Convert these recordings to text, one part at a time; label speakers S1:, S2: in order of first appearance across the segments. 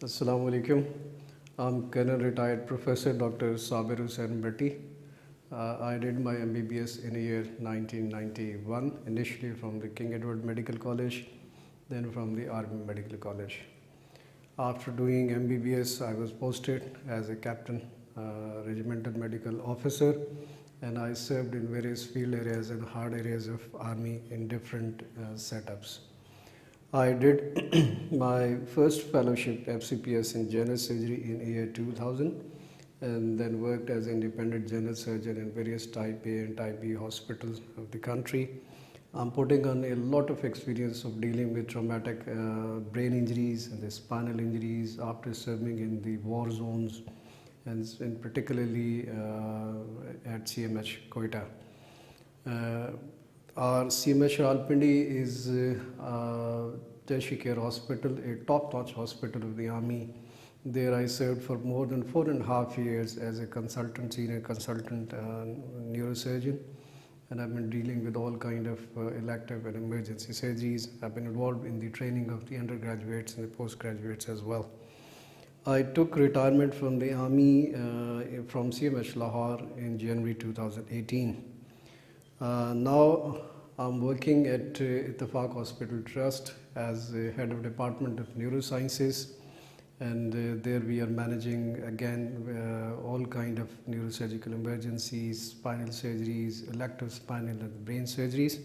S1: Assalamu alaikum. I'm Colonel Retired Professor Dr. Sabir Hussain Bhatti. I did my MBBS in the year 1991, initially from the King Edward Medical College, then from the Army Medical College. After doing MBBS, I was posted as a captain, regimental medical officer, and I served in various field areas and hard areas of Army in different setups. I did my first fellowship FCPS in general surgery in year 2000 and then worked as independent general surgeon in various type A and type B hospitals of the country. I'm putting on a lot of experience of dealing with traumatic brain injuries and the spinal injuries after serving in the war zones and particularly at CMH Quetta. Our CMH Rawalpindi is tertiary care hospital, a top-notch hospital of the Army. There I served for more than 4.5 years as a consultant, senior consultant neurosurgeon, and I've been dealing with all kind of elective and emergency surgeries. I've been involved in the training of the undergraduates and the postgraduates as well. I took retirement from the Army from CMH Lahore in January 2018. Now I'm working at Ittefaq Hospital Trust as head of Department of Neurosciences, and there we are managing again all kind of neurosurgical emergencies, spinal surgeries, elective spinal and brain surgeries.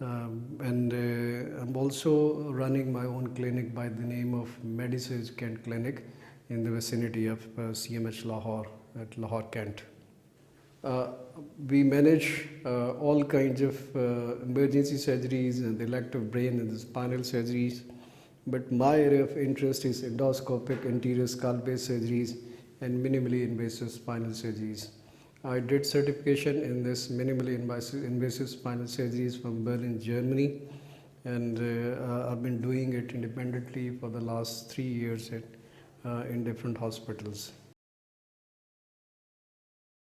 S1: I'm also running my own clinic by the name of MediSurg Kent Clinic in the vicinity of CMH Lahore at Lahore, Kent. We manage all kinds of emergency surgeries and the elective brain and the spinal surgeries, but my area of interest is endoscopic anterior skull-based surgeries and minimally invasive spinal surgeries. I did certification in this minimally invasive spinal surgeries from Berlin, Germany, and I've been doing it independently for the last 3 years in different hospitals.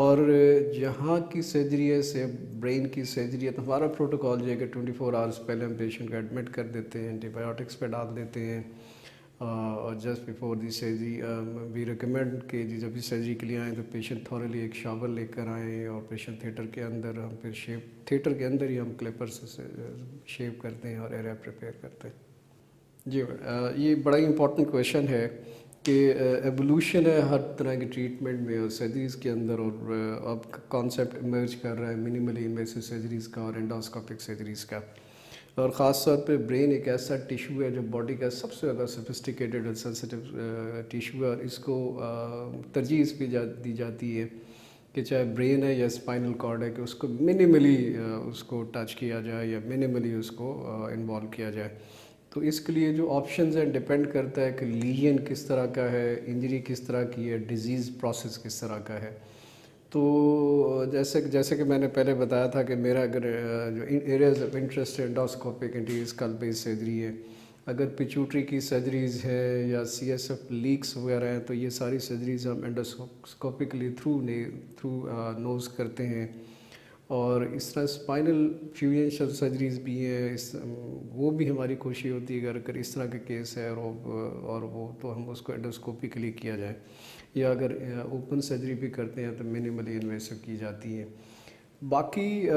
S1: اور جہاں کی surgery ہے سے brain کی surgery ہے تو ہمارا protocol جو ہے کہ 24 آورس پہلے ہم پیشنٹ کو ایڈمٹ کر دیتے ہیں، اینٹی بایوٹکس پہ ڈال دیتے ہیں، اور just before the surgery we recommend کہ جب بھی سرجری کے لیے آئیں تو پیشنٹ تھورلی ایک شاور لے کر آئیں، اور پیشنٹ تھیٹر کے اندر ہم پھر تھیٹر کے اندر ہی ہم کلپر سے شیو کرتے ہیں اور ایریا پریپیئر کرتے ہیں۔ جی یہ بڑا ہی امپورٹنٹ کویشچن ہے کہ ایوولوشن ہے ہر طرح کی ٹریٹمنٹ میں اور سرجریز کے اندر، اور اب کانسیپٹ ایمرج کر رہا ہے منیملی انویسو سرجریز کا اور انڈوسکوپک سرجریز کا، اور خاص طور پہ برین ایک ایسا ٹیشو ہے جو باڈی کا سب سے زیادہ سفسٹیکیٹڈ اور سینسیٹیو ٹیشو ہے، اور اس کو ترجیح اس پہ دی جاتی ہے کہ چاہے برین ہے یا اسپائنل کارڈ ہے کہ اس کو منیملی اس کو ٹچ کیا جائے یا منیملی اس کو انوالو کیا جائے۔ تو اس کے لیے جو آپشنز ہیں ڈپینڈ کرتا ہے کہ لیژن کس طرح کا ہے، انجری کس طرح کی ہے، ڈیزیز پروسیس کس طرح کا ہے۔ تو جیسے کہ میں نے پہلے بتایا تھا کہ میرا اگر جو ایریاز آف انٹرسٹ ہے انڈوسکوپک انٹیریئر اسکل بیس سرجری ہے، اگر پیچوٹری کی سرجریز ہے یا سی ایس ایف لیکس وغیرہ ہیں تو یہ ساری سرجریز ہم انڈوسکوپکلی تھرو نوز کرتے ہیں، اور اس طرح اسپائنل فیوژن سرجریز بھی ہیں، وہ بھی ہماری کوشش ہوتی ہے اگر اس طرح کے کیس ہے اور وہ تو ہم اس کو انڈوسکوپکلی کیا جائے، یا اگر اوپن سرجری بھی کرتے ہیں تو منیملی انویسو کی جاتی ہے۔ باقی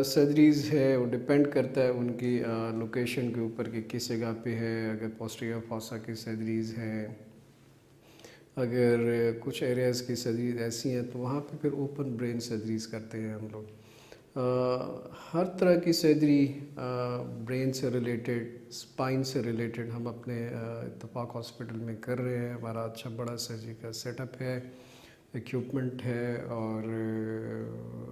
S1: سرجریز ہے وہ ڈپینڈ کرتا ہے ان کی لوکیشن کے اوپر کہ کس جگہ پہ ہے، اگر پوسٹیریور فاسا کی سرجریز ہیں، اگر کچھ ایریاز کی سرجریز ایسی ہیں تو وہاں پہ پھر اوپن برین سرجریز کرتے ہیں ہم لوگ۔ ہر طرح کی سرجری برین سے ریلیٹڈ، اسپائن سے ریلیٹڈ ہم اپنے اتفاق ہاسپٹل میں کر رہے ہیں، ہمارا اچھا بڑا سرجری کا سیٹ اپ ہے، ایکوپمنٹ ہے، اور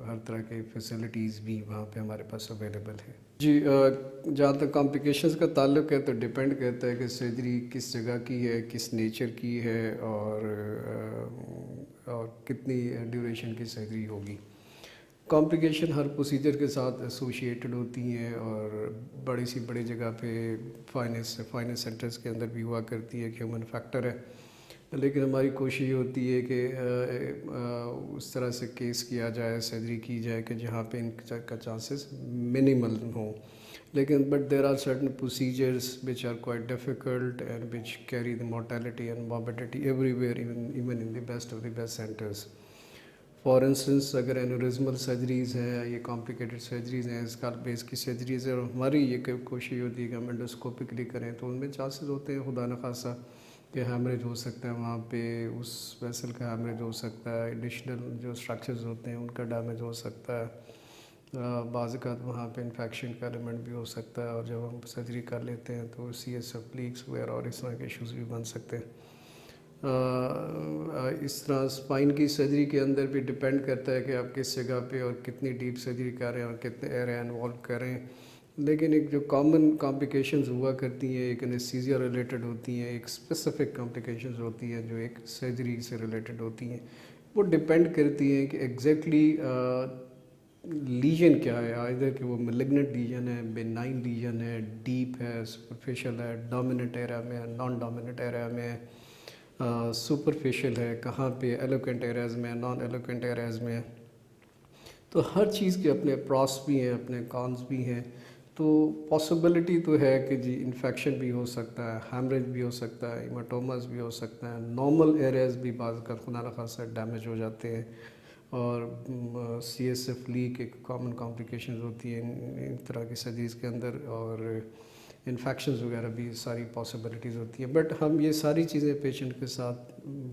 S1: ہر طرح کے فیسلٹیز بھی وہاں پہ ہمارے پاس اویلیبل ہے۔ جی جہاں تک کمپلیکیشنز کا تعلق ہے تو ڈپینڈ کرتا ہے کہ سرجری کس جگہ کی ہے، کس نیچر کی ہے، اور کتنی ڈیوریشن کی سرجری ہوگی۔ کمپلیکیشن ہر پروسیجر کے ساتھ ایسوشیٹڈ ہوتی ہیں، اور بڑی جگہ پہ فائنس سینٹرز کے اندر بھی ہوا کرتی ہے کہ ہیومن فیکٹر ہے، لیکن ہماری کوشش یہ ہوتی ہے کہ اس طرح سے کیس کیا جائے، سرجری کی جائے کہ جہاں پہ ان کا چانسز منیمل ہوں، لیکن but there are certain procedures which are quite difficult and which carry the mortality and morbidity everywhere even in the best of the best centres. For instance اگر aneurysmal surgeries ہیں، یہ complicated surgeries ہیں، اسکالپ بیس کی surgeries ہیں، اور ہماری یہ کوشش ہوتی ہے کہ ہم انڈوسکوپکلی کریں تو ان میں چانسز ہوتے ہیں خدا نخواستہ کہ ہیمریج ہو سکتا ہے، وہاں پہ اس ویسل کا ہیمریج ہو سکتا ہے، ایڈیشنل جو اسٹرکچرز ہوتے ہیں ان کا ڈیمیج ہو سکتا ہے، بعض اوقات وہاں پہ انفیکشن کا ایلیمنٹ بھی ہو سکتا ہے، اور جب ہم سرجری کر لیتے ہیں تو سی ایس ایف لیکس وغیرہ اور اس طرح کے ایشوز بھی بن سکتے ہیں۔ اس طرح اسپائن کی سرجری کے اندر بھی ڈپینڈ کرتا ہے کہ آپ کس جگہ پہ اور کتنی ڈیپ سرجری کریں اور کتنے ایریا انوالو کریں، لیکن ایک جو کامن کمپلیکیشنز ہوا کرتی ہیں، ایک انیستھیزیا ریلیٹڈ ہوتی ہیں، ایک اسپیسیفک کمپلیکیشنز ہوتی ہیں جو ایک سرجری سے ریلیٹڈ ہوتی ہیں، وہ ڈپینڈ کرتی ہیں کہ ایگزیکٹلی لیژن کیا ہے، آئدر کہ وہ میلگننٹ لیژن ہے، بینائن لیژن ہے، ڈیپ ہے، سپرفیشل ہے، ڈومیننٹ ایریا میں ہے، نان ڈومیننٹ ایریا میں ہے، سپرفیشل ہے، کہاں پہ ایلوکینٹ ایریاز میں، نان ایلوکینٹ ایریاز میں۔ تو ہر چیز کے اپنے پراس بھی ہیں، اپنے کانز بھی ہیں، تو پاسبلٹی تو ہے کہ جی انفیکشن بھی ہو سکتا ہے، ہیمریج بھی ہو سکتا ہے، ہیماٹوماز بھی ہو سکتا ہے، نارمل ایریاز بھی بعض کا خدا نخواستہ ڈیمیج ہو جاتے ہیں، اور سی ایس ایف لیک ایک کامن کمپلیکیشنز ہوتی ہیں ان طرح کی سرجریز کے اندر، اور انفیکشنز وغیرہ بھی ساری پاسبلٹیز ہوتی ہیں، بٹ ہم یہ ساری چیزیں پیشنٹ کے ساتھ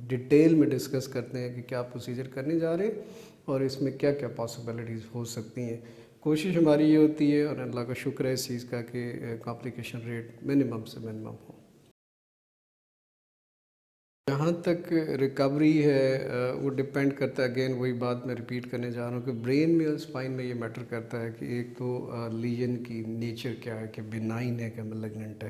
S1: ڈیٹیل میں ڈسکس کرتے ہیں کہ کیا پروسیجر کرنے جا رہے ہیں اور اس میں کیا کیا پاسبلٹیز ہو سکتی ہیں۔ کوشش ہماری یہ ہوتی ہے، اور اللہ کا شکر ہے اس چیز کا، کہ کمپلیکیشن ریٹ منیمم سے منیمم ہو۔ جہاں تک ریکوری ہے وہ ڈپینڈ کرتا ہے، اگین وہی بات میں ریپیٹ کرنے جا رہا ہوں کہ برین میں اور اسپائن میں یہ میٹر کرتا ہے کہ ایک تو لیژن کی نیچر کیا ہے، کہ بینائن ہے کہ میلگننٹ ہے،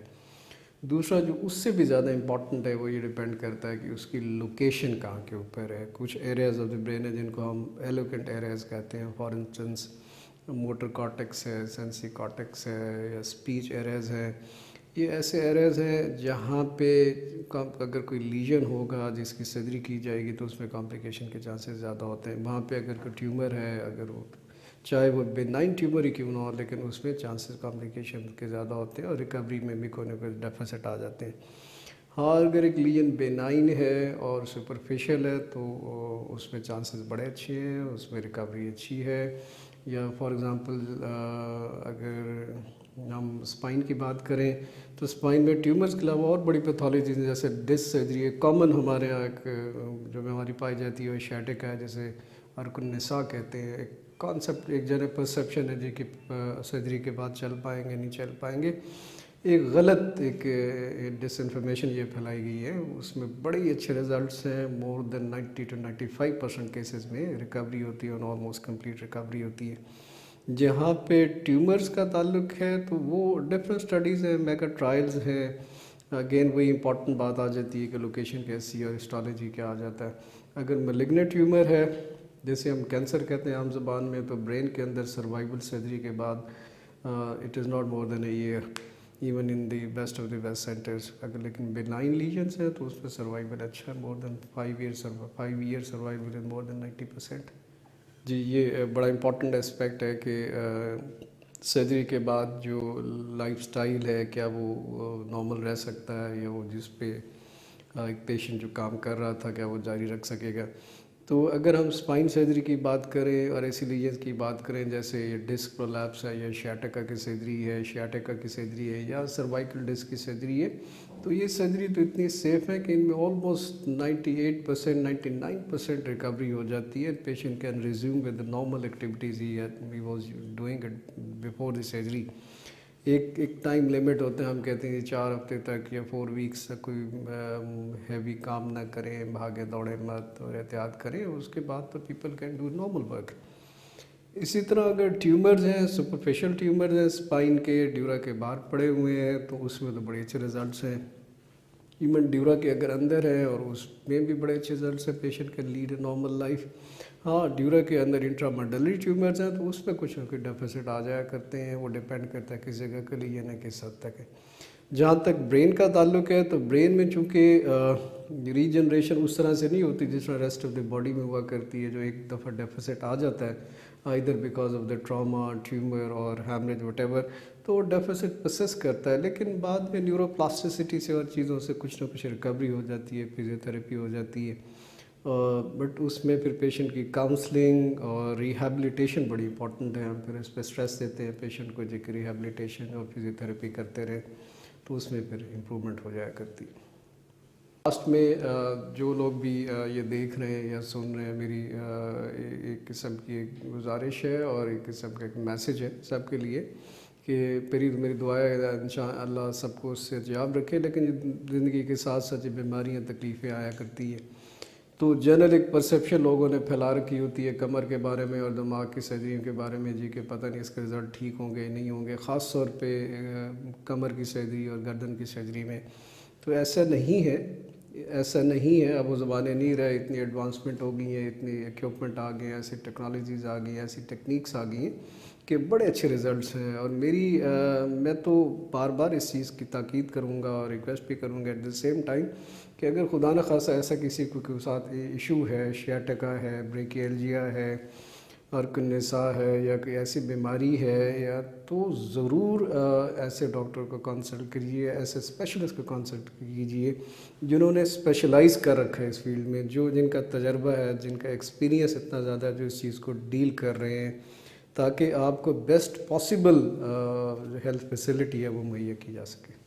S1: دوسرا جو اس سے بھی زیادہ امپورٹنٹ ہے وہ یہ ڈپینڈ کرتا ہے کہ اس کی لوکیشن کہاں کے اوپر ہے۔ کچھ ایریاز آف دی برین ہے جن کو ہم ایلوکینٹ ایریاز کہتے ہیں، فار انسٹنس موٹر کارٹیکس ہے، سینسی کارٹیکس ہے، یا اسپیچ ایریاز ہے، یہ ایسے ایریاز ہیں جہاں پہ اگر کوئی لیجن ہوگا جس کی سرجری کی جائے گی تو اس میں کمپلیکیشن کے چانسز زیادہ ہوتے ہیں. وہاں پہ اگر کوئی ٹیومر ہے، اگر وہ چاہے وہ بینائن ٹیومر ہی کیوں نہ ہو، لیکن اس میں چانسز کمپلیکیشن کے زیادہ ہوتے ہیں اور ریکوری میں بھی کوئی نہ کوئی ڈیفیسٹ آ جاتے ہیں. ہاں اگر ایک لیجن بینائن ہے اور سپرفیشل ہے تو اس میں چانسز بڑے اچھے ہیں، اس میں ریکوری اچھی ہے. یا فار ایگزامپل اگر ہم اسپائن کی بات کریں تو اسپائن میں ٹیومرز کے علاوہ اور بڑی پیتھالوجیز ہیں، جیسے ڈسک سرجری ہے کامن ہمارے یہاں ایک جو بیماری پائی جاتی ہے وہ شیٹک ہے، جیسے ارک النساء کہتے ہیں. ایک کانسیپٹ، ایک جنرل پرسیپشن ہے جی کہ سرجری کے بعد چل پائیں گے نہیں چل پائیں گے. ایک غلط ایک ڈس انفارمیشن یہ پھیلائی گئی ہے. اس میں بڑے ہی اچھے رزلٹس ہیں، مور دین 90 to 95% کیسز میں ریکوری ہوتی ہے اور آلموسٹ کمپلیٹ ریکوری ہوتی ہے. جہاں پہ ٹیومرز کا تعلق ہے تو وہ ڈفرینٹ اسٹڈیز ہیں، میگا ٹرائلز ہیں. اگین وہی امپورٹنٹ بات آ جاتی ہے کہ لوکیشن کیسی ہے اور ہسٹالوجی کیا آ جاتا ہے. اگر میلیگننٹ ٹیومر ہے جیسے ہم کینسر کہتے ہیں عام زبان میں، تو برین کے اندر سروائیول سرجری کے بعد it is not more than a year even in the best of the best centres. اگر لیکن بینائن لیجنس ہیں تو اس پہ سروائیول اچھا ہے، مور دین 5 ایئر سروائیول ان مور دین 90%. جی یہ بڑا امپورٹنٹ اسپیکٹ ہے کہ سرجری کے بعد جو لائف سٹائل ہے کیا وہ نارمل رہ سکتا ہے، یا وہ جس پہ ایک پیشنٹ جو کام کر رہا تھا کیا وہ جاری رکھ سکے گا. تو اگر ہم اسپائن سرجری کی بات کریں اور ایسی لیجنز کی بات کریں جیسے یہ ڈسک پرولیپس ہے یا شیاٹیکا کی سرجری ہے، شیاٹیکا کی سرجری ہے یا سروائیکل ڈسک کی سرجری ہے، تو یہ سرجری تو اتنی سیف ہے کہ ان میں آلموسٹ 98% 99% ریکوری ہو جاتی ہے. Patient can resume with the normal activities he was doing it before the surgery. ایک ٹائم لیمٹ ہوتا ہے، ہم کہتے ہیں 4 ہفتے تک یا 4 ویکس تک کوئی ہیوی کام نہ کریں، بھاگے دوڑے مت اور احتیاط کریں، اس کے بعد تو people can do normal work. اسی طرح اگر ٹیومرز ہیں، سپرفیشل ٹیومرز ہیں اسپائن کے، ڈیورا کے باہر پڑے ہوئے ہیں، تو اس میں تو بڑے اچھے رزلٹس ہیں. ایون ڈیورا کے اگر اندر ہے اور اس میں بھی بڑے اچھے رزلٹس ہیں، patient can lead a normal life. ہاں ڈیورا کے اندر انٹرامنڈلری ٹیومرز ہیں تو اس پہ کچھ نہ کچھ ڈیفیسٹ آ جایا کرتے ہیں، وہ ڈیپینڈ کرتا ہے کس جگہ کے لیے نہ کس حد تک ہے. جہاں تک برین کا تعلق ہے تو برین میں چونکہ ری جنریشن اس طرح سے نہیں ہوتی جس طرح ریسٹ آف دی باڈی میں ہوا کرتی ہے، جو ایک دفعہ ڈیفیسٹ آ جاتا ہے either because of the trauma, tumour اور ہیمریج وٹ ایور، تو وہ ڈیفیسٹ پرسسٹ کرتا ہے. لیکن بعد میں نیورو پلاسٹیسٹی سے اور چیزوں سے کچھ نہ کچھ ریکوری ہو جاتی ہے، فزیو تھراپی ہو جاتی ہے. بٹ اس میں پھر پیشنٹ کی کاؤنسلنگ اور ریہیبلیٹیشن بڑی امپورٹنٹ ہے. ہم پھر اس پہ اسٹریس دیتے ہیں پیشنٹ کو کہ ریہیبلیٹیشن اور فزیو تھراپی کرتے رہیں، تو اس میں پھر امپرومنٹ ہو جایا کرتی. لاسٹ میں جو لوگ بھی یہ دیکھ رہے ہیں یا سن رہے ہیں، میری ایک قسم کی ایک گزارش ہے اور ایک قسم کا ایک میسیج ہے سب کے لیے کہ میری دعا ہے انشاءاللہ سب کو اس سے صحتیاب رکھے. لیکن زندگی کے ساتھ ساتھ بیماریاں تکلیفیں آیا کرتی ہیں، تو جنرل ایک پرسیپشن لوگوں نے پھیلا رکھی ہوتی ہے کمر کے بارے میں اور دماغ کی سرجریوں کے بارے میں جی کہ پتہ نہیں اس کے رزلٹ ٹھیک ہوں گے نہیں ہوں گے، خاص طور پہ کمر کی سرجری اور گردن کی سرجری میں. تو ایسا نہیں ہے، ایسا نہیں ہے. اب وہ زمانے نہیں رہے، اتنی ایڈوانسمنٹ ہو گئی ہیں، اتنی ایکوپمنٹ آ گئے ہیں، ایسی ٹیکنالوجیز آ گئی ہیں، ایسی ٹیکنیکس آ گئی ہیں کہ بڑے اچھے رزلٹس ہیں. اور میں تو بار بار اس چیز کی تاکید کروں گا اور ریکویسٹ بھی کروں گا ایٹ دا سیم ٹائم کہ اگر خدا نہ خاصہ ایسا کسی کو ساتھ ایشو ہے، شیاٹیکا ہے، بریکیلجیا ہے، ارک النساء ہے یا کوئی ایسی بیماری ہے یا تو ضرور ایسے ڈاکٹر کو کنسلٹ کریے، ایسے اسپیشلسٹ کو کنسلٹ کیجیے جنہوں نے اسپیشلائز کر رکھا ہے اس فیلڈ میں، جن کا تجربہ ہے، جن کا ایکسپیرینس اتنا زیادہ ہے، جو اس چیز کو ڈیل کر رہے ہیں، تاکہ آپ کو بیسٹ پاسبل ہیلتھ فیسلٹی ہے وہ مہیا کی جا سکے.